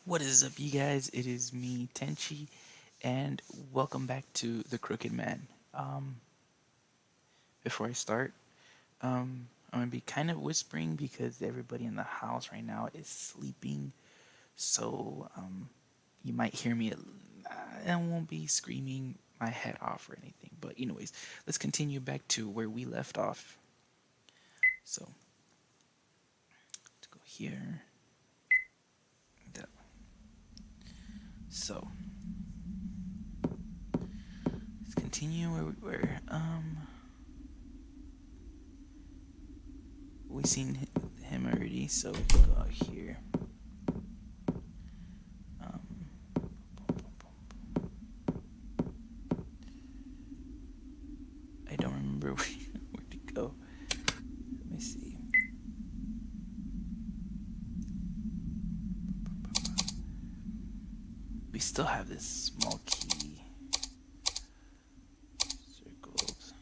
What is up, you guys? It is me, Tenchi, and welcome back to The Crooked Man. Before I start, I'm gonna be kind of whispering because everybody in the house right now is sleeping, so you might hear me. I won't be screaming my head off or anything, but anyways, let's continue back to where we left off. So, let's go here. That. So, let's continue where we were. We seen him already, so we can go out here. Um, I don't remember where to go. Let me see. We still have this small key. Circles.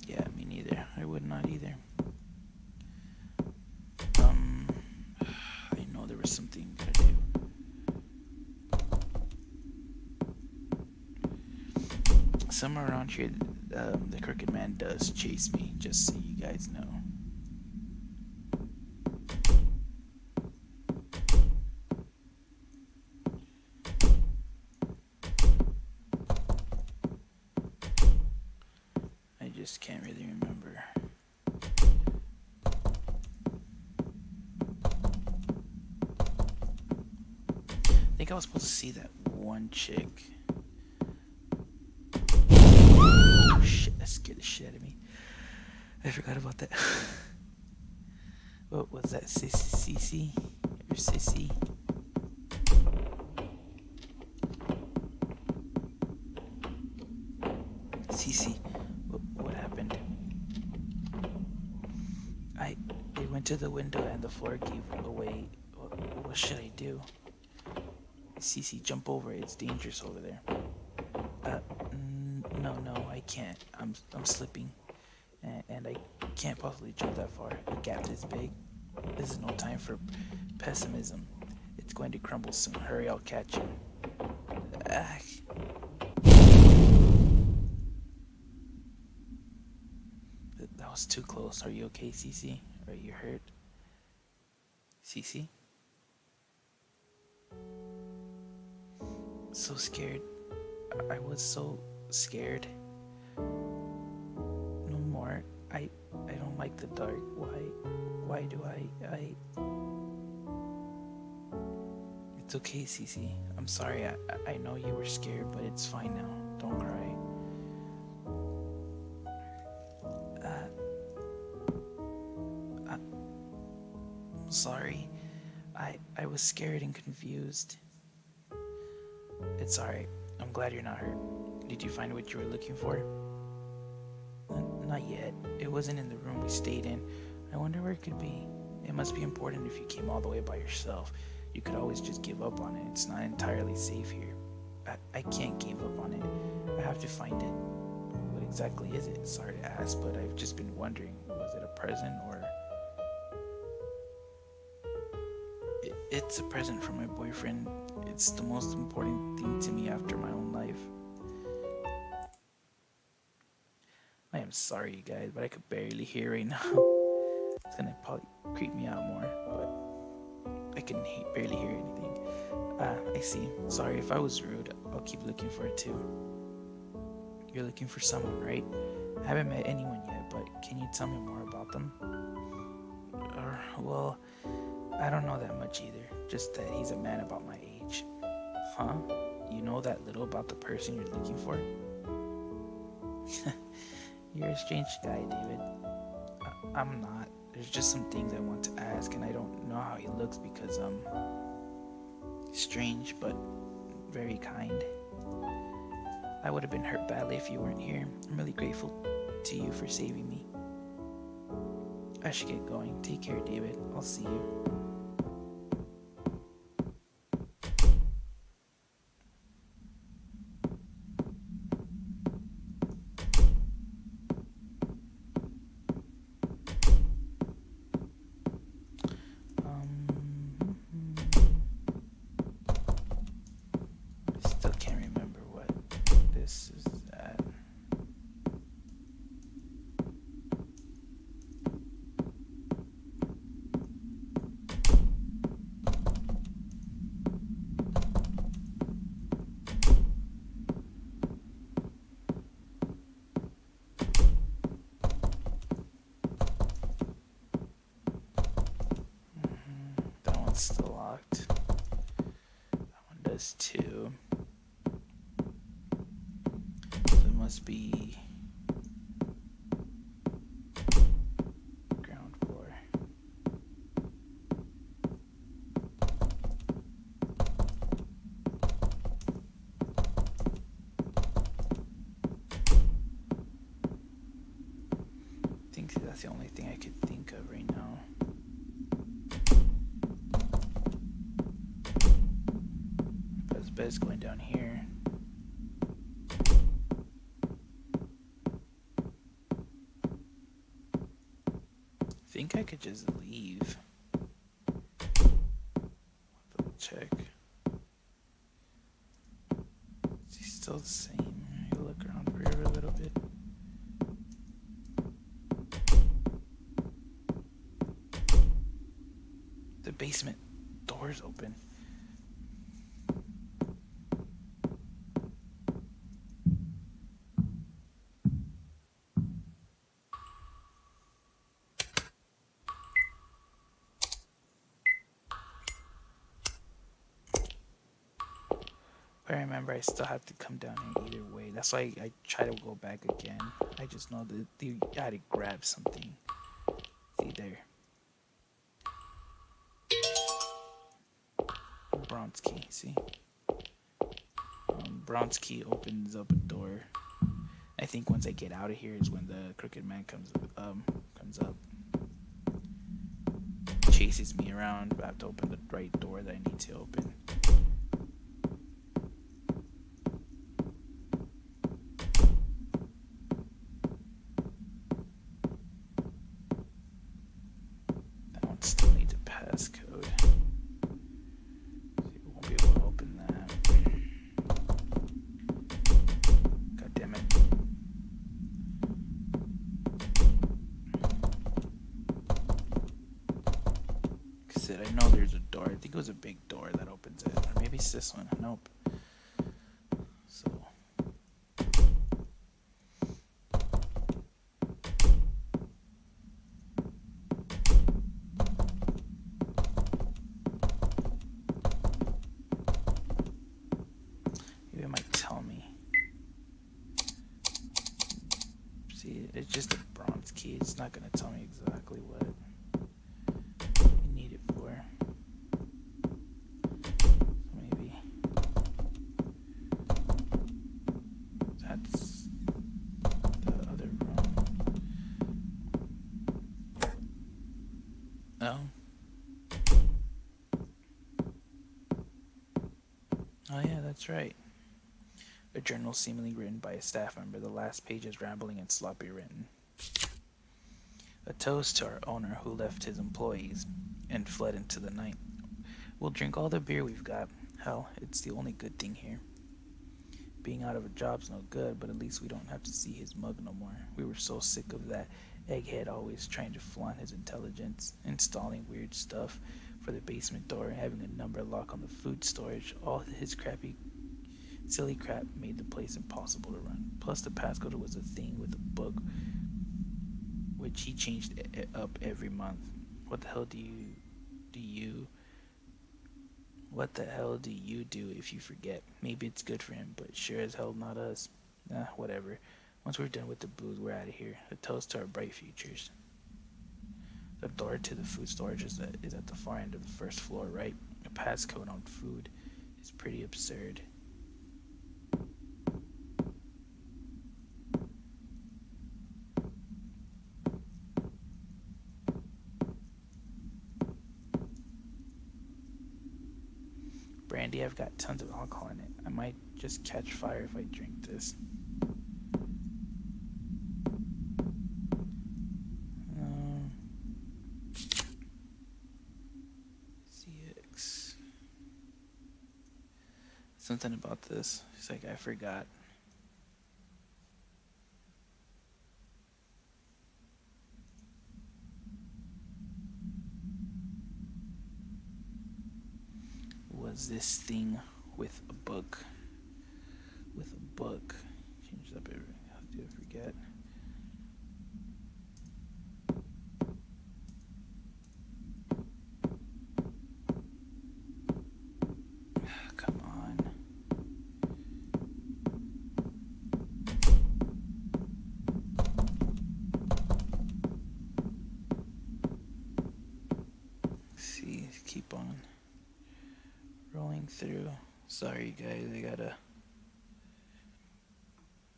Yeah, me neither. I would not either. I know there was something to do. Somewhere around here, the Crooked Man does chase me, just so you guys know. I just can't really remember. I think I was supposed to see that one chick. Oh shit, that scared the shit out of me. I forgot about that. What was that? CeCe? Or Sissi? CeCe. What happened? I went to the window and the floor gave away. What should I do? CeCe, jump over. It's dangerous over there. No, I can't. I'm slipping, and I can't possibly jump that far. The gap is big. This is no time for pessimism. It's going to crumble soon. Hurry, I'll catch you. Ah. That was too close. Are you okay, CeCe? Are you hurt? CeCe? So scared. I was so scared. No more. I don't like the dark. Why do I It's okay, CeCe. I'm sorry. I know you were scared, but it's fine now. Don't cry. I'm sorry. I was scared and confused. It's alright. I'm glad you're not hurt. Did you find what you were looking for? Not yet. It wasn't in the room we stayed in. I wonder where it could be. It must be important if you came all the way by yourself. You could always just give up on it. It's not entirely safe here. I can't give up on it. I have to find it. What exactly is it? Sorry to ask, but I've just been wondering. Was it a present or... It's a present from my boyfriend. It's the most important thing to me after my own life. I am sorry, you guys, but I could barely hear right now. It's gonna probably creep me out more, but I can barely hear anything. I see. Sorry if I was rude. I'll keep looking for it too. You're looking for someone, right? I haven't met anyone yet, but can you tell me more about them? Well, I don't know that much either. Just that he's a man about my age. Huh? You know that little about the person you're looking for? You're a strange guy, David. I'm not. There's just some things I want to ask, and I don't know how he looks because, strange, but very kind. I would have been hurt badly if you weren't here. I'm really grateful to you for saving me. I should get going. Take care, David. I'll see you. Still can't remember what this is at. That one's still locked. That one does too. So it must be ground floor. I think that's the only thing I could think of right now. But it's best going down here. I think I could just leave. Double check. Is he still the same? I look around for a little bit. The basement door's open. I remember I still have to come down here either way. That's why I try to go back again. I just know that you gotta grab something. See there. Bronze key, see? Bronze key opens up a door. I think once I get out of here is when the crooked man comes up. Chases me around, but I have to open the right door that I need to open. That one still needs a passcode. So we won't be able to open that. God damn it. I know there's a door. I think it was a big door that opens it. Or maybe it's this one. Nope. So. Maybe it might tell me. See, it's just a bronze key. It's not going to tell me exactly what you need it for. So maybe that's the other room. Oh. Oh yeah, that's right. A journal seemingly written by a staff member. The last page is rambling and sloppy written. A toast to our owner who left his employees and fled into the night. We'll drink all the beer we've got. Hell, it's the only good thing here. Being out of a job's no good, but at least we don't have to see his mug no more. We were so sick of that egghead always trying to flaunt his intelligence, installing weird stuff for the basement door, having a number lock on the food storage. All his silly crap made the place impossible to run. Plus the passcode was a thing with a book which he changed up every month. What the hell do you do if you forget? Maybe it's good for him, but sure as hell not us. Nah, whatever. Once we're done with the booze, we're out of here. A toast to our bright futures. The door to the food storage is at the far end of the first floor, right? A passcode on food is pretty absurd. idea I've got tons of alcohol in it. I might just catch fire if I drink this. Um, CX. Something about this. It's like I forgot. Was this thing with a book? With a book. Changed up everything. How do I forget? Come on. See, keep on rolling through. Sorry, guys, I got a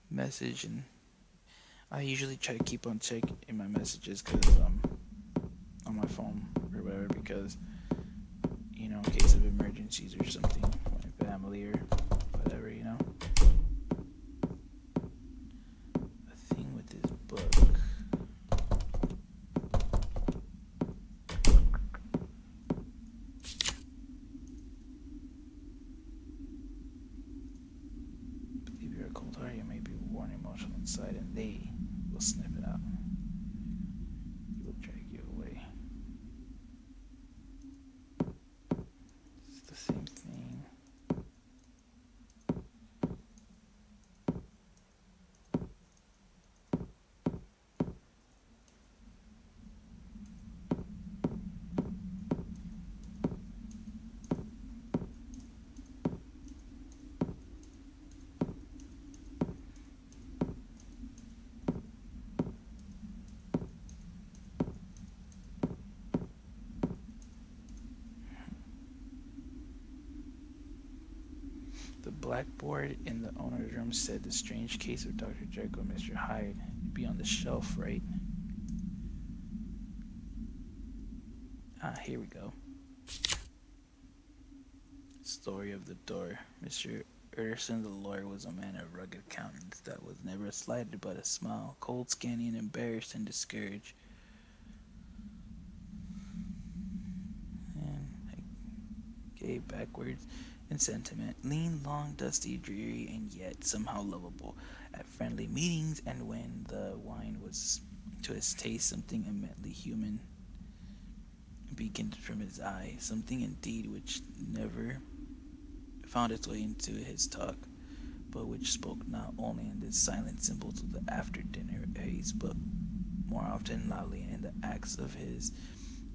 message, and I usually try to keep on checking in my messages because on my phone or whatever, because in case of emergencies or something, my family or whatever, A thing with this book. If you're a cold heart, you may be worn emotional inside, and they will sniff it out. They will drag you away. It's the same thing. The blackboard in the owner's room said the strange case of Dr. Jekyll and Mr. Hyde would be on the shelf, right? Here we go. Story of the door. Mr. Utterson, the lawyer, was a man of rugged countenance that was never slighted but a smile, cold, scanning, embarrassed, and discouraged. And gay backwards in sentiment, lean, long, dusty, dreary, and yet somehow lovable. At friendly meetings, and when the wine was to his taste, something immensely human beaconed from his eye, something indeed which never found its way into his talk, but which spoke not only in the silent symbols of the after-dinner haze, but more often loudly in the acts of his.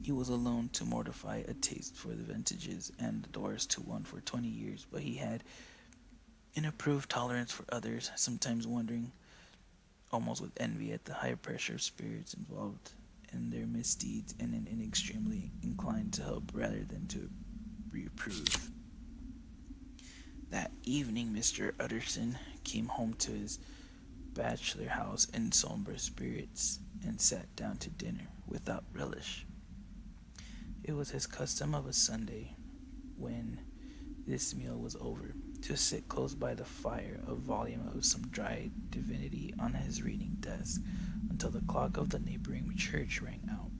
He was alone to mortify a taste for the vintages and the doors to one for 20 years, but he had an approved tolerance for others, sometimes wondering almost with envy at the high pressure of spirits involved in their misdeeds, and an extremely inclined to help rather than to reprove. That evening, Mr. Utterson came home to his bachelor house in somber spirits and sat down to dinner without relish. It was his custom of a Sunday, when this meal was over, to sit close by the fire, a volume of some dry divinity on his reading desk, until the clock of the neighboring church rang out.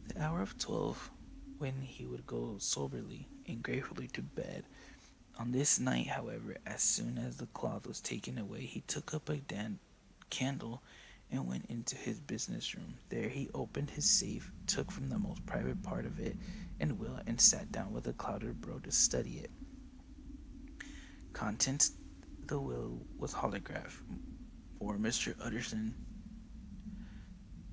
The hour of 12, when he would go soberly and gratefully to bed. On this night, however, as soon as the cloth was taken away, he took up a candle and went into his business room. There he opened his safe, took from the most private part of it and will, and sat down with a clouded brow to study it. Contents: the will was holograph, for Mr. Utterson,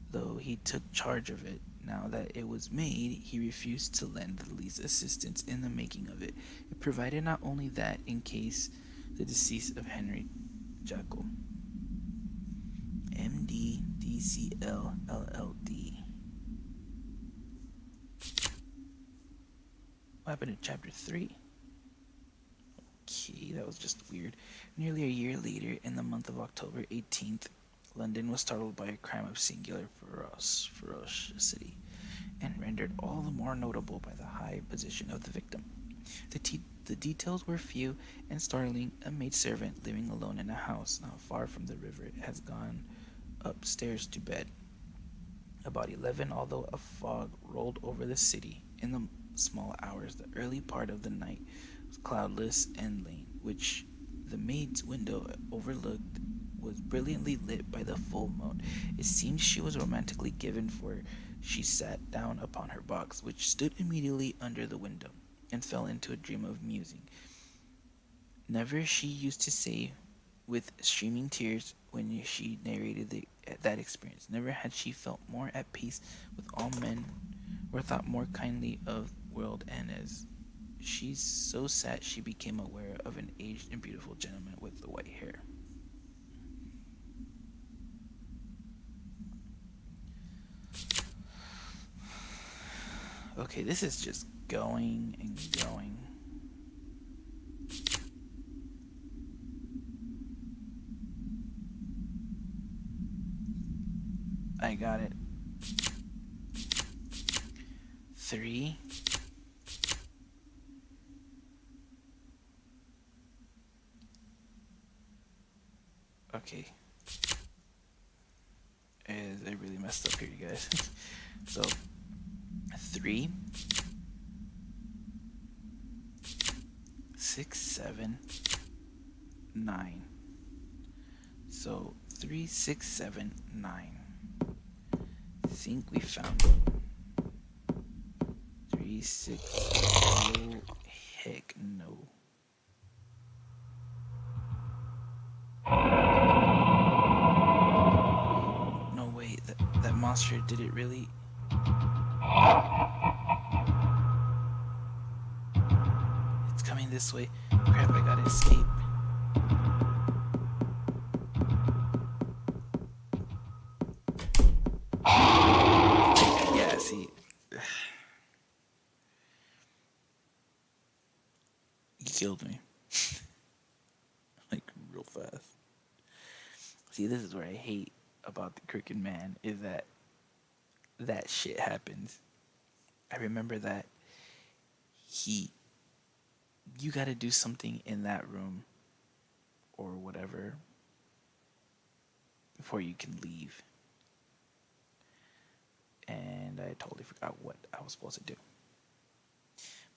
though he took charge of it. Now that it was made, he refused to lend the least assistance in the making of it. It provided not only that, in case the decease of Henry Jekyll, M.D. D.C.L. LLD. What happened in chapter 3? Okay, that was just weird. Nearly a year later, in the month of October 18th, London was startled by a crime of singular ferocity, and rendered all the more notable by the high position of the victim. The details were few and startling. A maidservant living alone in a house not far from the river has gone upstairs to bed. About 11, although a fog rolled over the city in the small hours, the early part of the night was cloudless, and lane, which the maid's window overlooked, was brilliantly lit by the full moon. It seemed she was romantically given, for she sat down upon her box, which stood immediately under the window, and fell into a dream of musing. Never, she used to say, with streaming tears, when she narrated that experience, never had she felt more at peace with all men, or thought more kindly of the world. And as she so sat, she became aware of an aged and beautiful gentleman with the white hair. Okay, this is just going and going. I got it. 3. Okay. I really messed up here, you guys. So, 3, 6, 7, 9. So 3, 6, 7, 9. I think we found it. 3, 6. Oh, heck no. No way. That monster, did it really? It's coming this way. Crap, I gotta escape. Yeah, see. He killed me. Like, real fast. See, this is what I hate about the Crooked Man, is that shit happens. I remember that you gotta do something in that room or whatever before you can leave. And I totally forgot what I was supposed to do.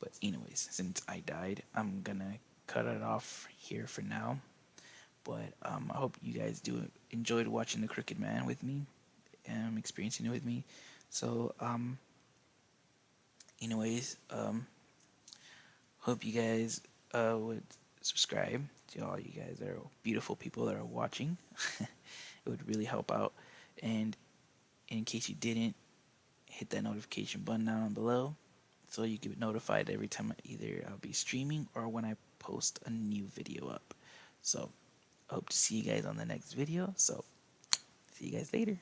But anyways, since I died, I'm gonna cut it off here for now. But I hope you guys enjoyed watching the Crooked Man with me, experiencing it with me. So anyways, hope you guys would subscribe to all you guys that are beautiful people that are watching. It would really help out. And in case you didn't, hit that notification button down below so you get notified every time either I'll be streaming or when I post a new video up. So I hope to see you guys on the next video. So see you guys later.